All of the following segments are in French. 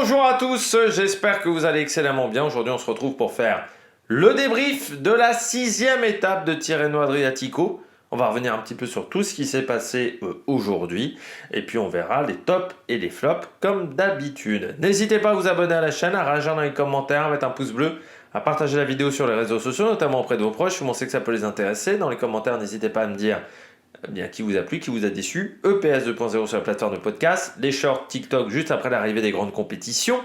Bonjour à tous, j'espère que vous allez excellemment bien. Aujourd'hui, on se retrouve pour faire le débrief de la 6e étape de Tirreno Adriatico. On va revenir un petit peu sur tout ce qui s'est passé aujourd'hui. Et puis, on verra les tops et les flops comme d'habitude. N'hésitez pas à vous abonner à la chaîne, à réagir dans les commentaires, à mettre un pouce bleu, à partager la vidéo sur les réseaux sociaux, notamment auprès de vos proches. Vous pensez que ça peut les intéresser. Dans les commentaires, n'hésitez pas à me dire qui vous a plu, qui vous a déçu. EPS 2.0 sur la plateforme de podcast, les shorts TikTok juste après l'arrivée des grandes compétitions.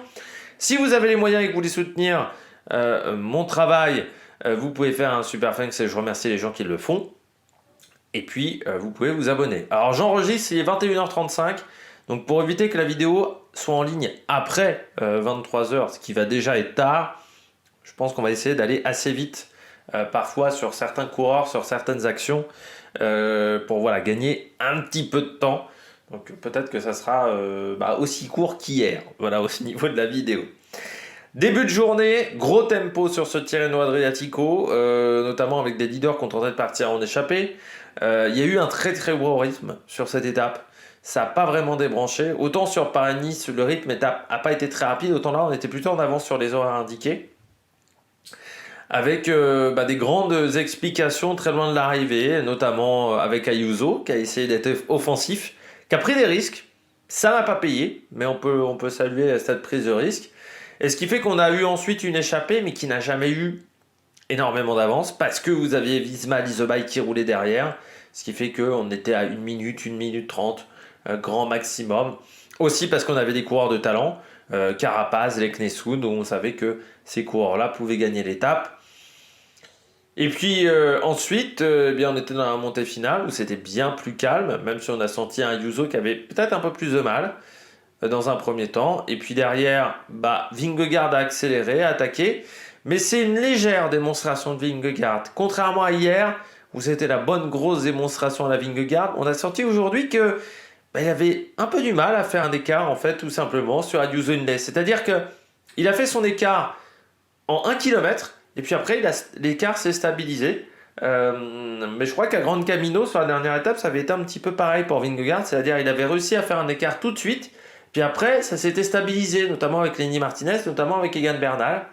Si vous avez les moyens et que vous voulez soutenir mon travail, vous pouvez faire un super thanks et je remercie les gens qui le font. Et puis, vous pouvez vous abonner. Alors, j'enregistre, il est 21h35. Donc, pour éviter que la vidéo soit en ligne après 23h, ce qui va déjà être tard, je pense qu'on va essayer d'aller assez vite, parfois sur certains coureurs, sur certaines actions, pour gagner un petit peu de temps. Donc, peut-être que ça sera aussi court qu'hier, voilà, au niveau de la vidéo. Début de journée, gros tempo sur ce Tirreno Adriatico, notamment avec des leaders qui ont tenté de partir en échappée. Il y a eu un très très gros rythme sur cette étape. Ça n'a pas vraiment débranché. Autant sur Paris-Nice, le rythme n'a pas été très rapide, autant là on était plutôt en avance sur les horaires indiqués. Avec des grandes explications très loin de l'arrivée, notamment avec Ayuso qui a essayé d'être offensif, qui a pris des risques. Ça n'a pas payé, mais on peut saluer cette prise de risque. Et ce qui fait qu'on a eu ensuite une échappée, mais qui n'a jamais eu énormément d'avance, parce que vous aviez Visma Leasebike qui roulait derrière, ce qui fait qu'on était à 1 minute 30, grand maximum. Aussi parce qu'on avait des coureurs de talent, Carapaz, Leknessoud, dont on savait que ces coureurs-là pouvaient gagner l'étape. Et puis ensuite, on était dans la montée finale où c'était bien plus calme, même si on a senti un Ayuso qui avait peut-être un peu plus de mal dans un premier temps. Et puis derrière, Vingegaard a accéléré, a attaqué. Mais c'est une légère démonstration de Vingegaard. Contrairement à hier, où c'était la bonne grosse démonstration à la Vingegaard, on a senti aujourd'hui que il avait un peu du mal à faire un écart, en fait, tout simplement, sur Ayuso Indes. C'est-à-dire qu'il a fait son écart en 1 km, et puis après, l'écart s'est stabilisé. Mais je crois qu'à Grande Camino, sur la dernière étape, ça avait été un petit peu pareil pour Vingegaard. C'est-à-dire qu'il avait réussi à faire un écart tout de suite, puis après, ça s'était stabilisé, notamment avec Lenny Martinez, notamment avec Egan Bernal.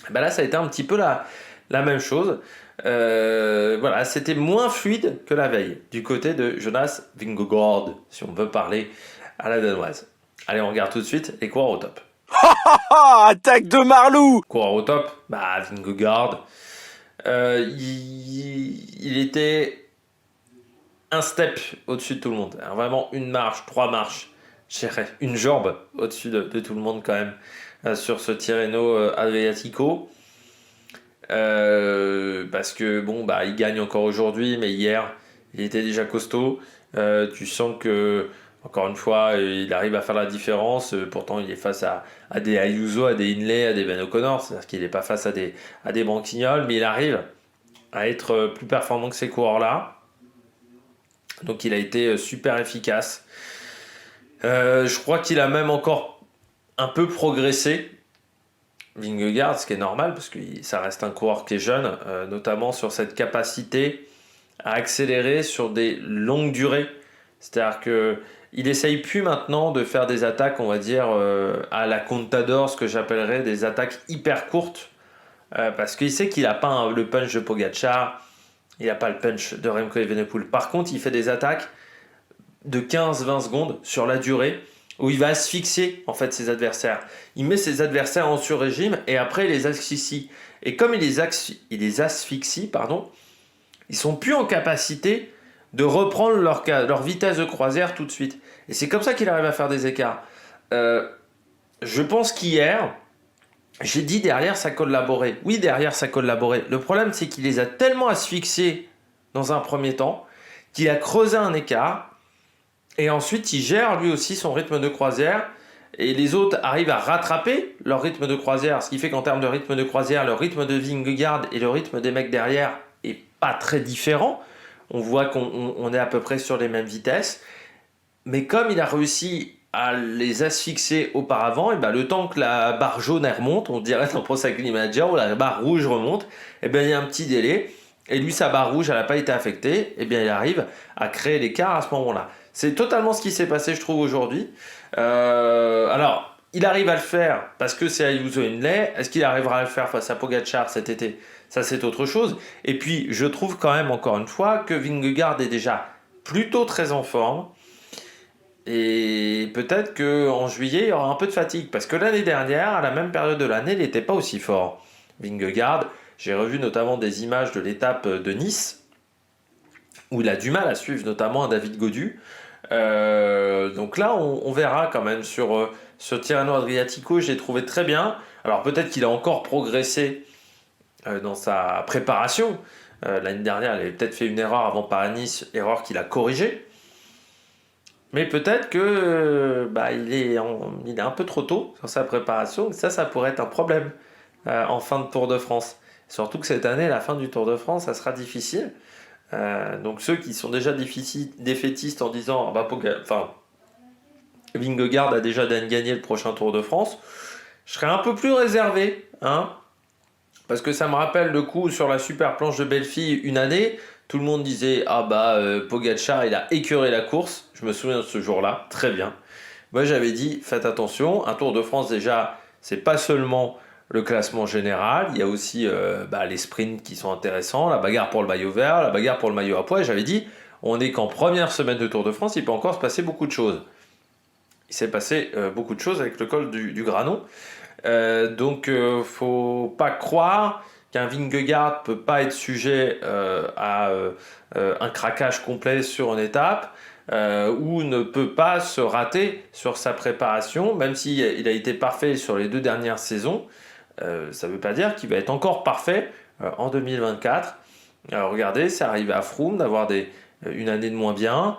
Là, ça a été un petit peu la même chose. C'était moins fluide que la veille du côté de Jonas Vingegaard, si on veut parler à la danoise. Allez, on regarde tout de suite les coureurs au top. Attaque de Marlou! Coureurs au top, Vingegaard. Il était un step au-dessus de tout le monde. Alors, vraiment une marche, 3 marches, une jambe au-dessus de tout le monde quand même. Sur ce Tirreno Adriatico, parce que il gagne encore aujourd'hui, mais hier il était déjà costaud. Tu sens que encore une fois il arrive à faire la différence. Pourtant il est face à des Ayuso, à des Hindley, à des Ben O'Connor, c'est-à-dire qu'il n'est pas face à des Branquignoles, mais il arrive à être plus performant que ces coureurs-là. Donc il a été super efficace. Je crois qu'il a même encore un peu progressé, Vingegaard, ce qui est normal parce que ça reste un coureur qui est jeune, notamment sur cette capacité à accélérer sur des longues durées. C'est-à-dire qu'il essaye plus maintenant de faire des attaques, on va dire, à la Contador, ce que j'appellerais des attaques hyper courtes, parce qu'il sait qu'il n'a pas le punch de Pogacar, il n'a pas le punch de Remco Evenepoel. Par contre, il fait des attaques de 15-20 secondes sur la durée, où il va asphyxier en fait ses adversaires. Il met ses adversaires en sur-régime et après il les asphyxie. Et comme il les asphyxie, ils sont plus en capacité de reprendre leur vitesse de croisière tout de suite. Et c'est comme ça qu'il arrive à faire des écarts. Je pense qu'hier, j'ai dit derrière ça collaborait. Oui, derrière ça collaborait. Le problème c'est qu'il les a tellement asphyxiés dans un premier temps qu'il a creusé un écart. Et ensuite, il gère lui aussi son rythme de croisière. Et les autres arrivent à rattraper leur rythme de croisière. Ce qui fait qu'en termes de rythme de croisière, le rythme de Vingegaard et le rythme des mecs derrière est pas très différent. On voit qu'on est à peu près sur les mêmes vitesses. Mais comme il a réussi à les asphyxier auparavant, le temps que la barre jaune remonte, on dirait dans Pro Cycling Manager, où la barre rouge remonte, il y a un petit délai. Et lui, sa barre rouge, elle n'a pas été affectée. Il arrive à créer l'écart à ce moment-là. C'est totalement ce qui s'est passé, je trouve, aujourd'hui. Alors, il arrive à le faire parce que c'est Ayuso Hindley. Est-ce qu'il arrivera à le faire face à Pogačar cet été? Ça, c'est autre chose. Et puis, je trouve quand même, encore une fois, que Vingegaard est déjà plutôt très en forme. Et peut-être qu'en juillet, il y aura un peu de fatigue. Parce que l'année dernière, à la même période de l'année, il n'était pas aussi fort. Vingegaard, j'ai revu notamment des images de l'étape de Nice, où il a du mal à suivre notamment un David Gaudu. Donc là, on verra quand même sur Tirreno Adriatico, j'ai trouvé très bien. Alors peut-être qu'il a encore progressé dans sa préparation. L'année dernière, il avait peut-être fait une erreur avant Paris-Nice, erreur qu'il a corrigée. Mais peut-être que il est un peu trop tôt sur sa préparation. Ça pourrait être un problème en fin de Tour de France. Surtout que cette année, la fin du Tour de France, ça sera difficile. Donc ceux qui sont déjà défaitistes en disant Vingegaard a déjà gagné le prochain Tour de France, je serais un peu plus réservé, hein, parce que ça me rappelle le coup sur la super planche de Belfi une année, tout le monde disait Pogačar il a écœuré la course, je me souviens de ce jour-là, très bien. Moi j'avais dit faites attention, un Tour de France déjà c'est pas seulement le classement général, il y a aussi les sprints qui sont intéressants, la bagarre pour le maillot vert, la bagarre pour le maillot à pois. Et j'avais dit, on n'est qu'en première semaine de Tour de France, il peut encore se passer beaucoup de choses. Il s'est passé beaucoup de choses avec le col du Granon. Donc, faut pas croire qu'un Vingegaard peut pas être sujet à un craquage complet sur une étape. Ou ne peut pas se rater sur sa préparation, même s'il a été parfait sur les 2 dernières saisons. Ça ne veut pas dire qu'il va être encore parfait en 2024. Alors regardez, c'est arrivé à Froome d'avoir une année de moins bien.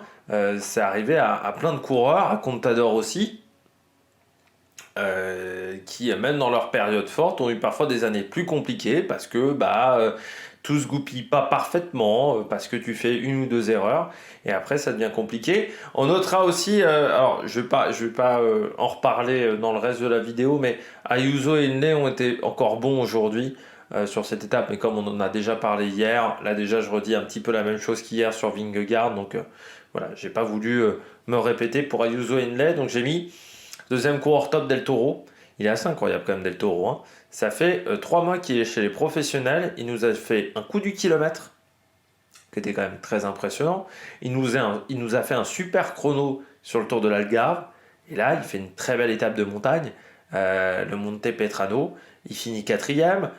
C'est arrivé à plein de coureurs, à Contador aussi, qui, même dans leur période forte, ont eu parfois des années plus compliquées parce que tout se goupille pas parfaitement, parce que tu fais une ou deux erreurs, et après ça devient compliqué. On notera aussi, alors je vais pas en reparler dans le reste de la vidéo, mais Ayuso et Hindley ont été encore bons aujourd'hui sur cette étape, mais comme on en a déjà parlé hier, là déjà je redis un petit peu la même chose qu'hier sur Vingegaard, donc voilà, j'ai pas voulu me répéter pour Ayuso et Hindley, donc j'ai mis deuxième coureur top Del Toro. Il est assez incroyable quand même Del Toro, hein. Ça fait 3 mois qu'il est chez les professionnels. Il nous a fait un coup du kilomètre, qui était quand même très impressionnant. Il nous a fait un super chrono sur le Tour de l'Algarve. Et là, il fait une très belle étape de montagne, le Monte Petrano. Il finit 4e.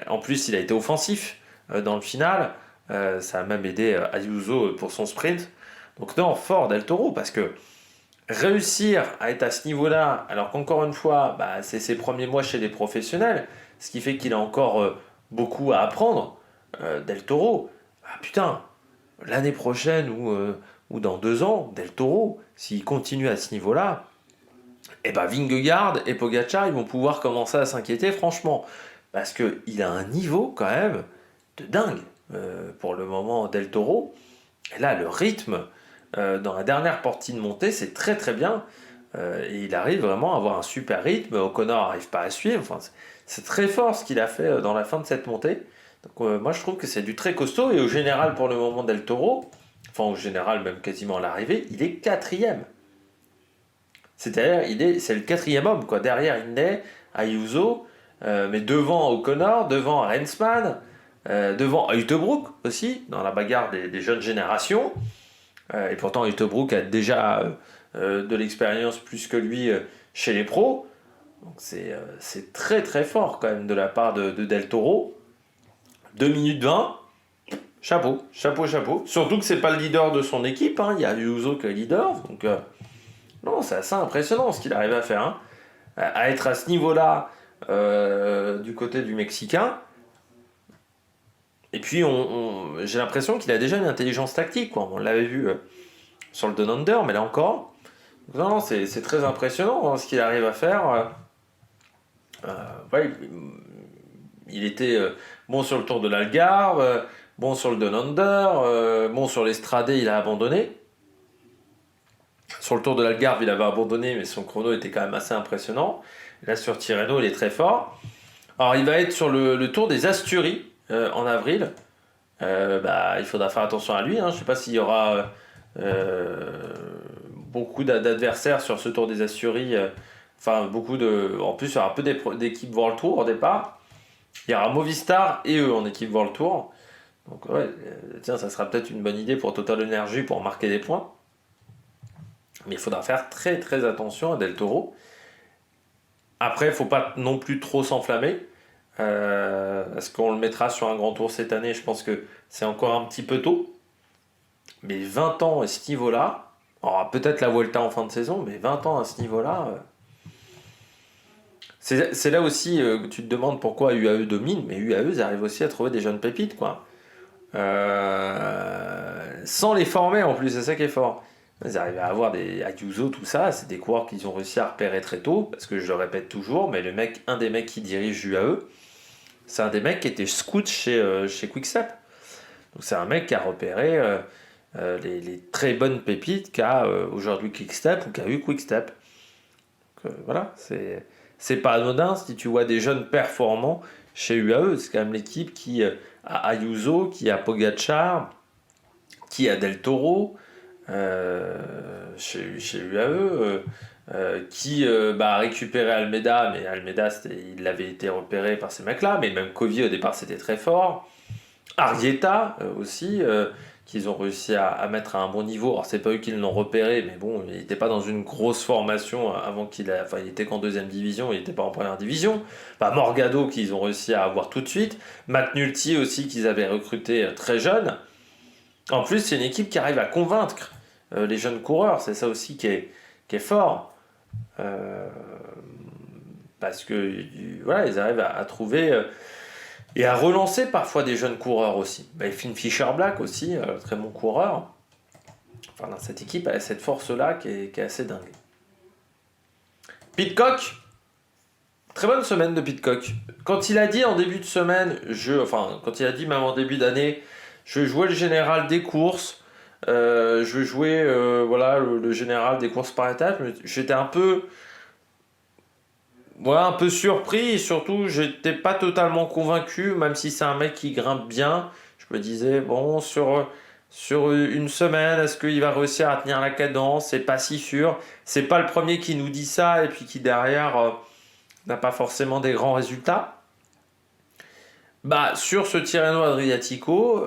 En plus, il a été offensif dans le final. Ça a même aidé Ayuso pour son sprint. Donc non, fort Del Toro, parce que réussir à être à ce niveau-là, alors qu'encore une fois, c'est ses premiers mois chez les professionnels, ce qui fait qu'il a encore beaucoup à apprendre, Del Toro, putain, l'année prochaine ou dans 2 ans, Del Toro, s'il continue à ce niveau-là, Vingegaard et Pogačar, ils vont pouvoir commencer à s'inquiéter, franchement, parce qu'il a un niveau quand même de dingue pour le moment, Del Toro. Et là, le rythme dans la dernière partie de montée, c'est très très bien. Et il arrive vraiment à avoir un super rythme. O'Connor n'arrive pas à suivre. Enfin, c'est très fort ce qu'il a fait dans la fin de cette montée. Donc moi je trouve que c'est du très costaud. Et au général pour le moment Del Toro, enfin au général même quasiment à l'arrivée, il est 4e. C'est-à-dire c'est le 4e homme, quoi. Derrière Hindley, Ayuso, mais devant O'Connor, devant Rensman, devant Uttebrook aussi, dans la bagarre des jeunes générations. Et pourtant, Uttebrook a déjà de l'expérience plus que lui chez les pros. Donc c'est très très fort quand même de la part de Del Toro. 2 minutes 20, chapeau. Surtout que c'est pas le leader de son équipe, hein. Il y a Ayuso qui est leader. Donc non, c'est assez impressionnant ce qu'il arrive à faire, hein. À être à ce niveau-là du côté du Mexicain. Et puis, j'ai l'impression qu'il a déjà une intelligence tactique, quoi. On l'avait vu sur le Down Under, mais là encore, non, c'est très impressionnant, hein, ce qu'il arrive à faire. Il était bon sur le Tour de l'Algarve, bon sur le Down Under, bon sur l'Estradé, il a abandonné. Sur le Tour de l'Algarve, il avait abandonné, mais son chrono était quand même assez impressionnant. Là, sur Tirreno, il est très fort. Alors, il va être sur le Tour des Asturies, en avril. Il faudra faire attention à lui, hein. Je ne sais pas s'il y aura beaucoup d'adversaires sur ce Tour des Asturies. Enfin, en plus, il y aura un peu d'équipes World Tour au départ. Il y aura Movistar et eux en équipe World Tour. Donc, ouais, tiens, ça sera peut-être une bonne idée pour Total Energy pour marquer des points. Mais il faudra faire très très attention à Del Toro. Après, il ne faut pas non plus trop s'enflammer. Est-ce qu'on le mettra sur un grand tour cette année? Je pense que c'est encore un petit peu tôt. Mais 20 ans à ce niveau-là, alors peut-être la Vuelta en fin de saison, mais 20 ans à ce niveau-là, c'est là aussi que tu te demandes pourquoi UAE domine, mais UAE, ils arrivent aussi à trouver des jeunes pépites, quoi. Sans les former en plus, c'est ça qui est fort. Ils arrivent à avoir des Ayuso, tout ça, c'est des coureurs qu'ils ont réussi à repérer très tôt, parce que je le répète toujours, mais un des mecs qui dirige UAE, c'est un des mecs qui était scout chez Quickstep. Donc c'est un mec qui a repéré les très bonnes pépites qu'a aujourd'hui Quickstep ou qu'a eu Quickstep. Donc, voilà, c'est pas anodin si tu vois des jeunes performants chez UAE. C'est quand même l'équipe qui a Ayuso, qui a Pogacar, qui a Del Toro chez UAE. Qui a récupéré Almeida, mais Almeida il avait été repéré par ces mecs-là, mais même Covi au départ c'était très fort. Arieta aussi, qu'ils ont réussi à mettre à un bon niveau. Alors c'est pas eux qui l'ont repéré, mais bon, il n'était pas dans une grosse formation avant il était qu'en deuxième division, il n'était pas en première division. Morgado qu'ils ont réussi à avoir tout de suite. McNulty aussi qu'ils avaient recruté très jeune. En plus, c'est une équipe qui arrive à convaincre les jeunes coureurs, c'est ça aussi qui est fort. Parce que voilà, ils arrivent à trouver et à relancer parfois des jeunes coureurs aussi. Finn Fischer-Black aussi, très bon coureur. Enfin, cette équipe a cette force-là qui est assez dingue. Pidcock, très bonne semaine de Pidcock. Quand il a dit en début de semaine, quand il a dit même en début d'année, je vais jouer le général des courses, je vais jouer le général des courses par étapes, j'étais un peu surpris et surtout j'étais pas totalement convaincu, même si c'est un mec qui grimpe bien. Je me disais, bon, sur une semaine, est-ce qu'il va réussir à tenir la cadence? C'est pas si sûr. C'est pas le premier qui nous dit ça et puis qui derrière n'a pas forcément des grands résultats. Sur ce Tirreno Adriatico,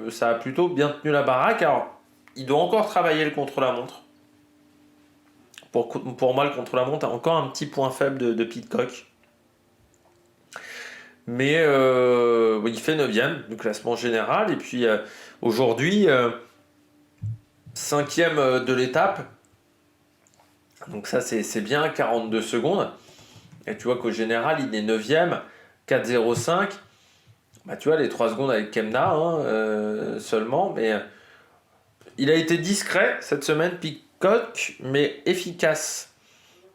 ça a plutôt bien tenu la baraque. Alors, il doit encore travailler le contre-la-montre. Pour moi, le contre-la-montre a encore un petit point faible de Pidcock. Mais il fait 9e du classement général. Et puis aujourd'hui, 5e de l'étape. Donc ça, c'est bien, 42 secondes. Et tu vois qu'au général, il est 9e, 4,05. Tu vois, les 3 secondes avec Kemna seulement. Mais il a été discret cette semaine, Pidcock, mais efficace.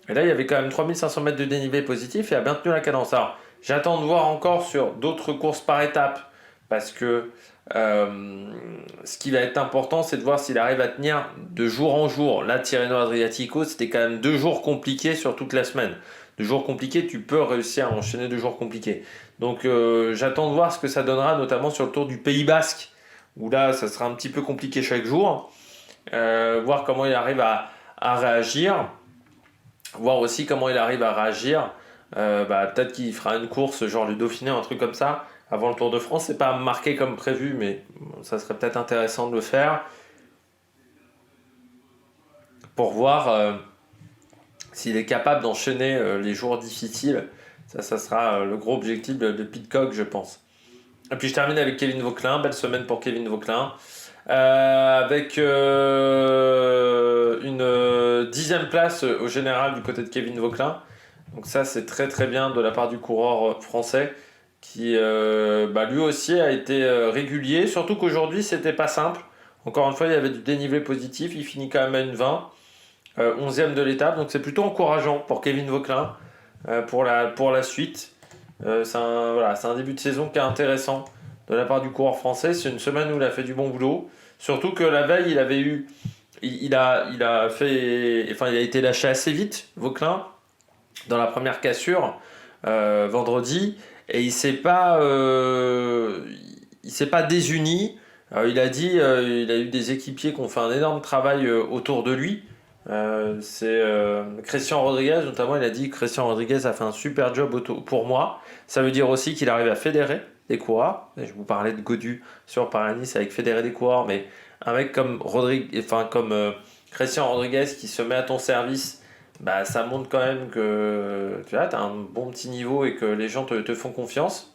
Et là, il y avait quand même 3500 mètres de dénivelé positif et a bien tenu la cadence. Alors, j'attends de voir encore sur d'autres courses par étapes parce que ce qui va être important, c'est de voir s'il arrive à tenir de jour en jour. Là, Tirreno Adriatico, c'était quand même 2 jours compliqués sur toute la semaine. 2 jours compliqués, tu peux réussir à enchaîner 2 jours compliqués. Donc, j'attends de voir ce que ça donnera, notamment sur le Tour du Pays Basque, où là, ça sera un petit peu compliqué chaque jour. Voir comment il arrive à réagir. Voir aussi comment il arrive à réagir. Peut-être qu'il fera une course, genre le Dauphiné, un truc comme ça, avant le Tour de France. C'est pas marqué comme prévu, mais ça serait peut-être intéressant de le faire. Pour voir s'il est capable d'enchaîner les jours difficiles. Ça sera le gros objectif de Pidcock, je pense. Et puis je termine avec Kevin Vauquelin. Belle semaine pour Kevin Vauquelin. Avec une 10e place au général du côté de Kevin Vauquelin. Donc ça, c'est très très bien de la part du coureur français qui lui aussi a été régulier, surtout qu'aujourd'hui c'était pas simple. Encore une fois, il y avait du dénivelé positif, il finit quand même à une 20, 11e de l'étape, donc c'est plutôt encourageant pour Kevin Vauquelin pour la suite. C'est un début de saison qui est intéressant de la part du coureur français. C'est une semaine où il a fait du bon boulot, surtout que la veille il a été lâché assez vite, Vauquelin, dans la première cassure vendredi, et il s'est pas désuni. Il a dit il a eu des équipiers qui ont fait un énorme travail autour de lui C'est Christian Rodriguez, notamment, il a dit que Christian Rodriguez a fait un super job pour moi. Ça veut dire aussi qu'il arrive à fédérer des coureurs. Et je vous parlais de Godu sur Paris-Nice avec fédérer des coureurs, mais un mec comme Christian Rodriguez qui se met à ton service, bah, ça montre quand même que tu as un bon petit niveau et que les gens te font confiance.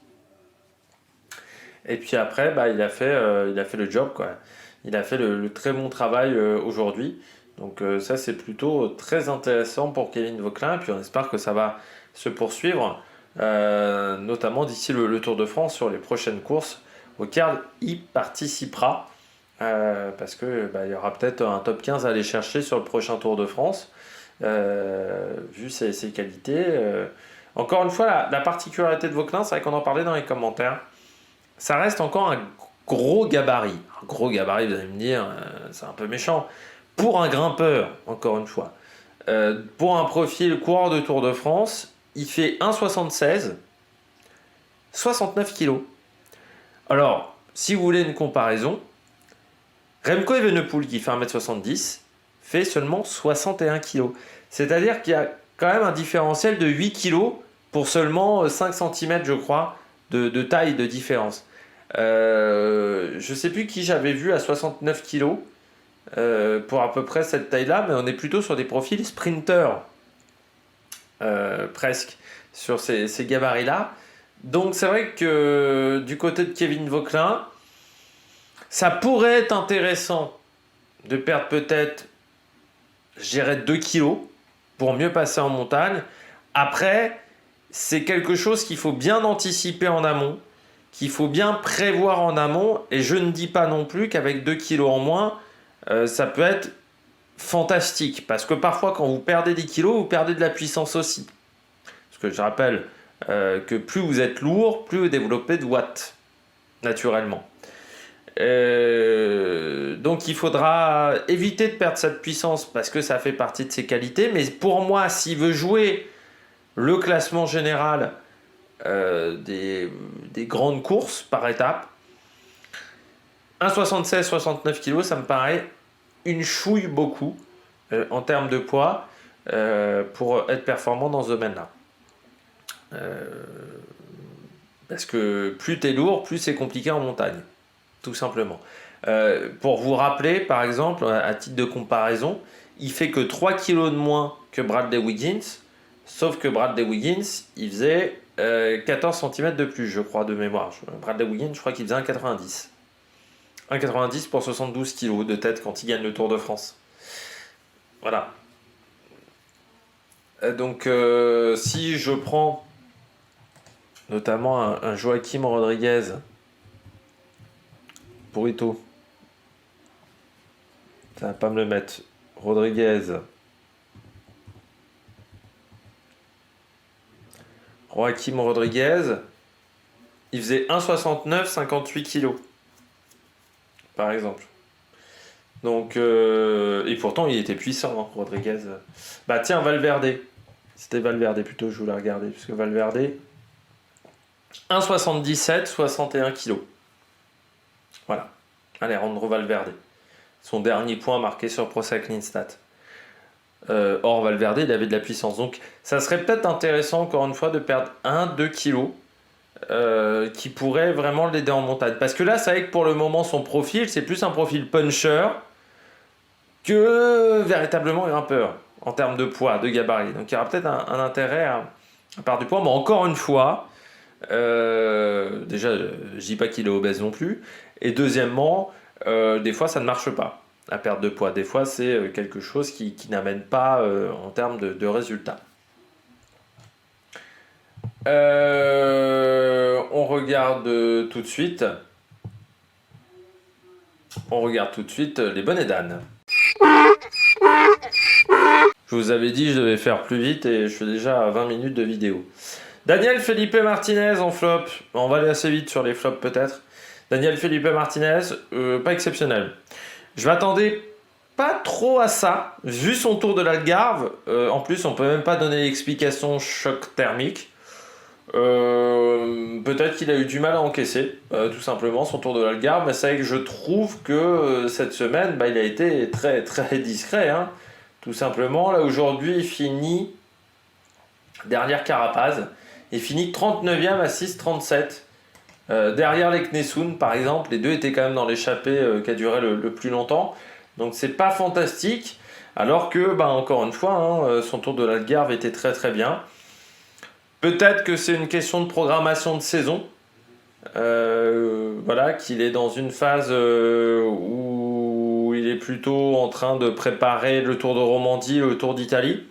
Et puis après, bah, il a fait le job, quoi. Il a fait le très bon travail aujourd'hui. Donc ça, c'est plutôt très intéressant pour Kevin Vauquelin. Et puis on espère que ça va se poursuivre, notamment d'ici le Tour de France sur les prochaines courses auxquelles il participera. Parce que il y aura peut-être un top 15 à aller chercher sur le prochain Tour de France, vu ses qualités. Encore une fois, la particularité de Vauquelin, c'est vrai qu'on en parlait dans les commentaires, ça reste encore un gros gabarit. Un gros gabarit, vous allez me dire, c'est un peu méchant. Pour un grimpeur, encore une fois, pour un profil coureur de Tour de France, il fait 1,76, 69 kg. Alors, si vous voulez une comparaison, Remco Evenepoel, qui fait 1m70, fait seulement 61 kg. C'est-à-dire qu'il y a quand même un différentiel de 8 kg pour seulement 5 cm, je crois, de taille de différence. Je ne sais plus qui j'avais vu à 69 kg pour à peu près cette taille-là, mais on est plutôt sur des profils sprinters, presque, sur ces gabarits-là. Donc c'est vrai que du côté de Kevin Vauquelin, ça pourrait être intéressant de perdre peut-être, je dirais, 2 kilos pour mieux passer en montagne. Après, c'est quelque chose qu'il faut bien anticiper en amont, qu'il faut bien prévoir en amont, et je ne dis pas non plus qu'avec 2 kilos en moins, ça peut être fantastique, parce que parfois quand vous perdez des kilos, vous perdez de la puissance aussi. Parce que je rappelle que plus vous êtes lourd, plus vous développez de watts, naturellement. Donc il faudra éviter de perdre cette puissance, parce que ça fait partie de ses qualités, mais pour moi, s'il veut jouer le classement général des grandes courses par étape, 1,76, 69 kg, ça me paraît une chouille beaucoup en termes de poids pour être performant dans ce domaine-là. Parce que plus tu es lourd, plus c'est compliqué en montagne, tout simplement. Pour vous rappeler, par exemple, à titre de comparaison, il fait que 3 kg de moins que Bradley Wiggins, sauf que Bradley Wiggins, il faisait 14 cm de plus, je crois, de mémoire. Bradley Wiggins, je crois qu'il faisait 1,90. 1,90 pour 72 kg de tête quand il gagne le Tour de France. Voilà. Donc, si je prends notamment un Joaquim Rodriguez, Burrito, ça va pas me le mettre, Rodriguez, Joaquim Rodriguez, il faisait 1,69, 58 kg, par exemple. Donc, et pourtant il était puissant, hein, Rodriguez. Bah tiens, Valverde. C'était Valverde plutôt, je voulais regarder, puisque Valverde, 1,77, 61 kg. Voilà. Alejandro Valverde. Son dernier point marqué sur Pro Cycling Stats. Or, Valverde, il avait de la puissance. Donc, ça serait peut-être intéressant, encore une fois, de perdre 1-2 kilos qui pourrait vraiment l'aider en montagne. Parce que là, c'est vrai que pour le moment, son profil, c'est plus un profil puncher que véritablement grimpeur en termes de poids, de gabarit. Donc, il y aura peut-être un intérêt à perdre du poids. Mais encore une fois, déjà, je dis pas qu'il est obèse non plus. Et deuxièmement, des fois, ça ne marche pas. La perte de poids, des fois, c'est quelque chose qui n'amène pas en termes de résultats. On regarde tout de suite. Les bonnets d'âne. Je vous avais dit que je devais faire plus vite et je suis déjà à 20 minutes de vidéo. Daniel Felipe Martinez en flop. On va aller assez vite sur les flops peut-être. Daniel Felipe Martinez, pas exceptionnel. Je m'attendais pas trop à ça, vu son tour de l'Algarve. En plus, on peut même pas donner l'explication choc thermique. Peut-être qu'il a eu du mal à encaisser, tout simplement, son tour de l'Algarve. Mais c'est vrai que je trouve que cette semaine, il a été très, très discret, hein, tout simplement. Là, aujourd'hui, il finit derrière Carapaz. Il finit 39e à 6,37. Derrière les Knessoun, par exemple, les deux étaient quand même dans l'échappée qui a duré le plus longtemps. Donc, c'est pas fantastique. Alors que, encore une fois, son tour de l'Algarve était très très bien. Peut-être que c'est une question de programmation de saison. Voilà, qu'il est dans une phase où il est plutôt en train de préparer le Tour de Romandie, le Tour d'Italie.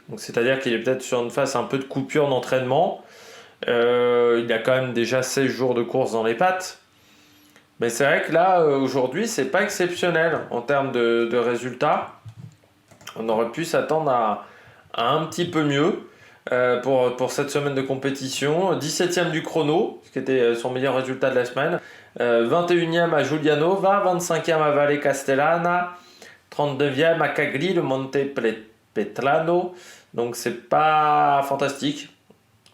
Donc, c'est-à-dire qu'il est peut-être sur une phase un peu de coupure d'entraînement. Il a quand même déjà 16 jours de course dans les pattes. Mais c'est vrai que là, aujourd'hui, c'est pas exceptionnel en termes de résultats. On aurait pu s'attendre à un petit peu mieux pour cette semaine de compétition. 17e du chrono, ce qui était son meilleur résultat de la semaine. 21e à Giulianova, 25e à Valle Castellana, 39e à Cagli, le Monte Petrano. Donc c'est pas fantastique.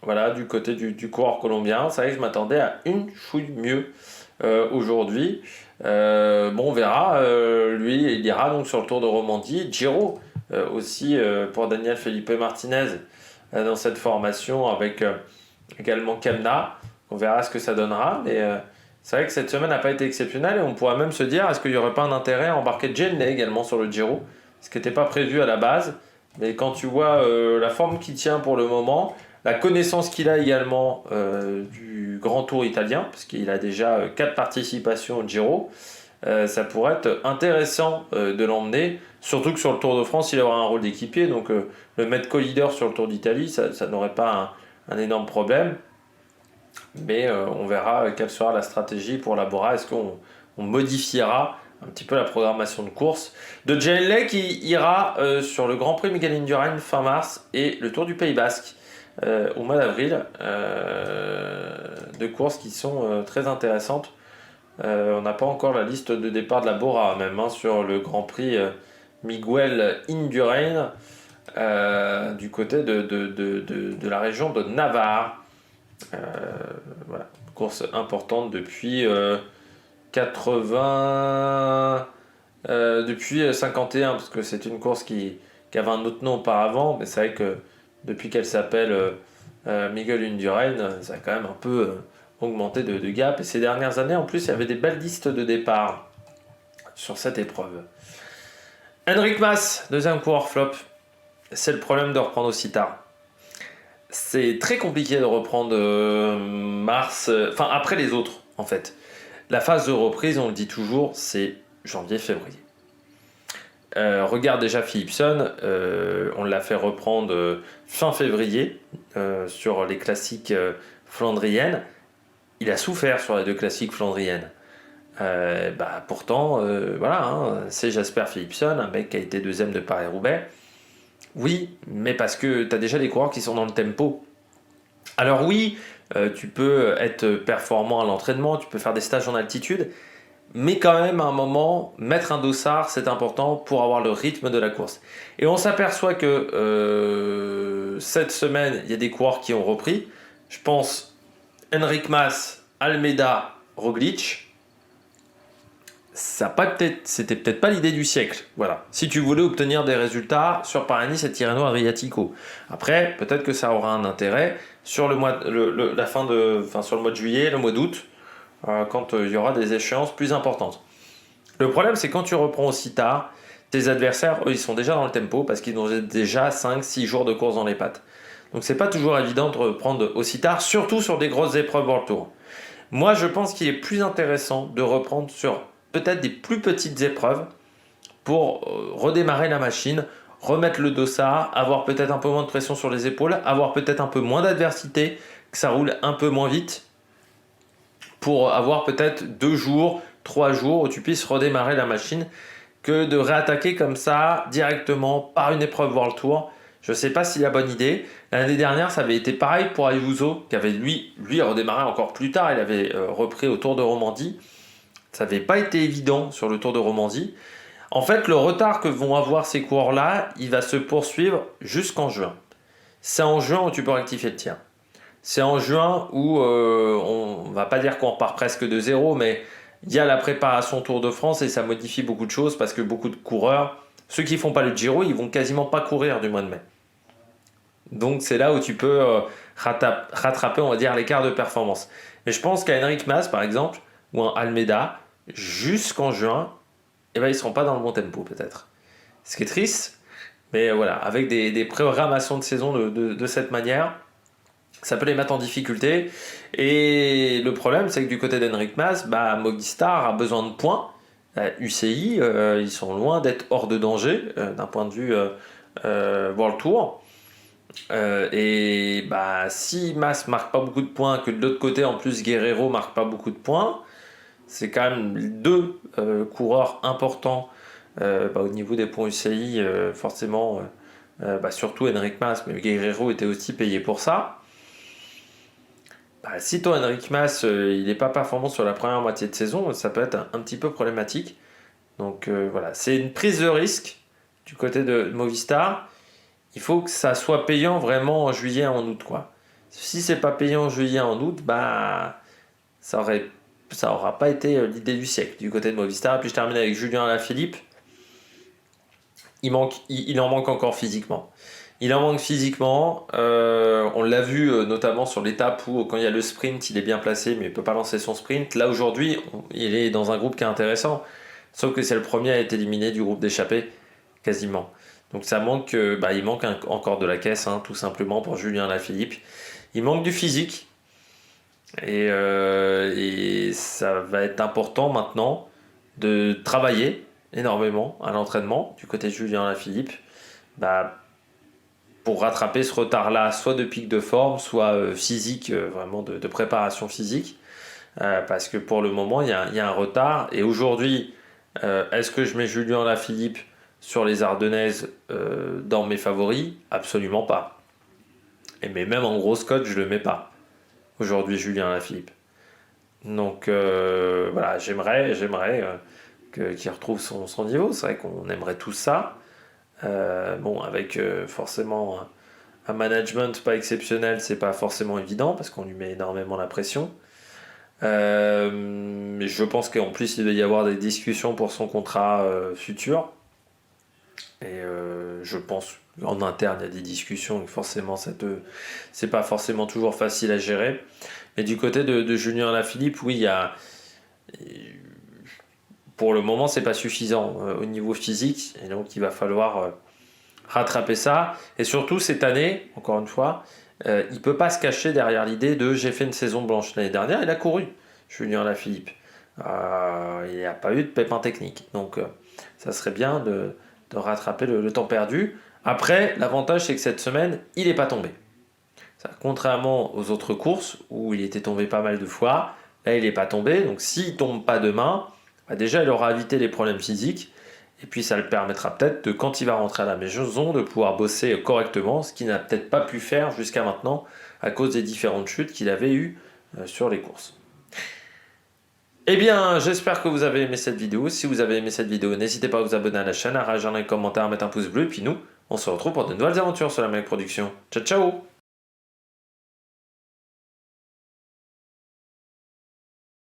Voilà, du côté du coureur colombien. C'est vrai que je m'attendais à une chouille mieux aujourd'hui. On verra. Lui, il ira donc sur le Tour de Romandie. Giro aussi pour Daniel Felipe Martinez dans cette formation avec également Kemna. On verra ce que ça donnera. Mais c'est vrai que cette semaine n'a pas été exceptionnelle et on pourrait même se dire est-ce qu'il n'y aurait pas un intérêt à embarquer Genley également sur le Giro, ce qui n'était pas prévu à la base. Mais quand tu vois la forme qu'il tient pour le moment, la connaissance qu'il a également du Grand Tour italien, parce qu'il a déjà 4 participations au Giro, ça pourrait être intéressant de l'emmener, surtout que sur le Tour de France, il aura un rôle d'équipier, donc le mettre co-leader sur le Tour d'Italie, ça n'aurait pas un énorme problème. Mais on verra quelle sera la stratégie pour la Bora. Est-ce qu'on modifiera un petit peu la programmation de course de Genley qui ira sur le Grand Prix Miguel Indurain fin mars et le Tour du Pays Basque au mois d'avril. Deux courses qui sont très intéressantes. On n'a pas encore la liste de départ de la Bora même sur le Grand Prix Miguel Indurain du côté de la région de Navarre. Voilà, course importante depuis 51, parce que c'est une course qui avait un autre nom auparavant, mais c'est vrai que depuis qu'elle s'appelle Miguel Indurain, ça a quand même un peu augmenté de gap. Et ces dernières années, en plus, il y avait des belles listes de départ sur cette épreuve. Enric Mas, deuxième coureur flop. C'est le problème de reprendre aussi tard. C'est très compliqué de reprendre après les autres, en fait. La phase de reprise, on le dit toujours, c'est janvier-février. Regarde déjà Philipsen, on l'a fait reprendre fin février sur les classiques flandriennes. Il a souffert sur les 2 classiques flandriennes. Pourtant, c'est Jasper Philipsen, un mec qui a été deuxième de Paris-Roubaix. Oui, mais parce que tu as déjà des coureurs qui sont dans le tempo. Alors oui, tu peux être performant à l'entraînement, tu peux faire des stages en altitude, mais quand même à un moment, mettre un dossard, c'est important pour avoir le rythme de la course. Et on s'aperçoit que cette semaine, il y a des coureurs qui ont repris. Je pense Enric Mas, Almeida, Roglic. C'était peut-être pas l'idée du siècle. Voilà. Si tu voulais obtenir des résultats sur Paris-Nice et Tirreno Adriatico. Après, peut-être que ça aura un intérêt sur sur le mois de juillet, le mois d'août, quand il y aura des échéances plus importantes. Le problème, c'est quand tu reprends aussi tard, tes adversaires, eux, ils sont déjà dans le tempo parce qu'ils ont déjà 5-6 jours de course dans les pattes. Donc c'est pas toujours évident de reprendre aussi tard, surtout sur des grosses épreuves World Tour. Moi, je pense qu'il est plus intéressant de reprendre sur peut-être des plus petites épreuves pour redémarrer la machine, remettre le dossard, avoir peut-être un peu moins de pression sur les épaules, avoir peut-être un peu moins d'adversité, que ça roule un peu moins vite, pour avoir peut-être 2 jours, 3 jours où tu puisses redémarrer la machine, que de réattaquer comme ça directement par une épreuve World Tour. Je ne sais pas si c'est la bonne idée. L'année dernière, ça avait été pareil pour Ayuso, qui avait lui redémarré encore plus tard. Il avait repris au Tour de Romandie. Ça n'avait pas été évident sur le Tour de Romandie. En fait, le retard que vont avoir ces coureurs-là, il va se poursuivre jusqu'en juin. C'est en juin où tu peux rectifier le tir. C'est en juin où on ne va pas dire qu'on repart presque de zéro, mais il y a la préparation Tour de France et ça modifie beaucoup de choses parce que beaucoup de coureurs Ceux qui font pas le Giro, ils vont quasiment pas courir du mois de mai. Donc c'est là où tu peux rattraper, on va dire, l'écart de performance. Mais je pense qu'à Enric Mas, par exemple, ou un Almeida, jusqu'en juin, eh ben, ils ne seront pas dans le bon tempo peut-être. Ce qui est triste, mais voilà, avec des programmations de saison de cette manière, ça peut les mettre en difficulté. Et le problème, c'est que du côté d'Enric Mas, Movistar a besoin de points. UCI, ils sont loin d'être hors de danger d'un point de vue World Tour. Si Mas marque pas beaucoup de points, que de l'autre côté en plus Guerrero marque pas beaucoup de points, c'est quand même deux coureurs importants au niveau des points UCI, forcément, surtout Enric Mas, mais Guerrero était aussi payé pour ça. Si toi Enric Mas il n'est pas performant sur la première moitié de saison, ça peut être un petit peu problématique. Donc voilà, c'est une prise de risque du côté de Movistar. Il faut que ça soit payant vraiment en juillet, en août, quoi. Si c'est pas payant en juillet, en août, ça aura pas été l'idée du siècle du côté de Movistar. Et puis je termine avec Julien Alaphilippe. Il en manque encore physiquement. Il en manque physiquement. On l'a vu notamment sur l'étape où quand il y a le sprint, il est bien placé, mais il peut pas lancer son sprint. Là aujourd'hui, il est dans un groupe qui est intéressant. Sauf que c'est le premier à être éliminé du groupe d'échappée, quasiment. Donc ça manque, il manque encore de la caisse, tout simplement, pour Julien Alaphilippe. Il manque du physique. Et ça va être important maintenant de travailler énormément à l'entraînement du côté de Julien Alaphilippe pour rattraper ce retard-là, soit de pic de forme, soit physique, vraiment de préparation physique. Parce que pour le moment, il y a un retard. Et aujourd'hui, est-ce que je mets Julien Alaphilippe sur les Ardennaises dans mes favoris? Absolument pas. Mais même en grosse cote, je le mets pas. Aujourd'hui, Julien Alaphilippe. Donc voilà, j'aimerais qu'il retrouve son niveau. C'est vrai qu'on aimerait tout ça. Avec forcément un management pas exceptionnel, c'est pas forcément évident parce qu'on lui met énormément la pression. Mais je pense qu'en plus, il doit y avoir des discussions pour son contrat futur. Et je pense qu'en interne, il y a des discussions et forcément, c'est pas forcément toujours facile à gérer. Mais du côté de Julien Alaphilippe, oui, pour le moment, c'est pas suffisant au niveau physique. Et donc, il va falloir rattraper ça. Et surtout, cette année, encore une fois, il peut pas se cacher derrière l'idée de j'ai fait une saison blanche. L'année dernière, il a couru, Julien Alaphilippe. Il n'y a pas eu de pépin technique. Donc, ça serait bien de rattraper le temps perdu. Après, l'avantage, c'est que cette semaine, il n'est pas tombé. Contrairement aux autres courses, où il était tombé pas mal de fois, là, il n'est pas tombé. Donc, s'il ne tombe pas demain, déjà, il aura évité les problèmes physiques. Et puis, ça le permettra peut-être, quand il va rentrer à la maison, de pouvoir bosser correctement, ce qu'il n'a peut-être pas pu faire jusqu'à maintenant, à cause des différentes chutes qu'il avait eues sur les courses. Eh bien, j'espère que vous avez aimé cette vidéo. Si vous avez aimé cette vidéo, n'hésitez pas à vous abonner à la chaîne, à réagir dans les commentaires, à mettre un pouce bleu. Et puis nous, on se retrouve pour de nouvelles aventures sur la Mec Production. Ciao, ciao!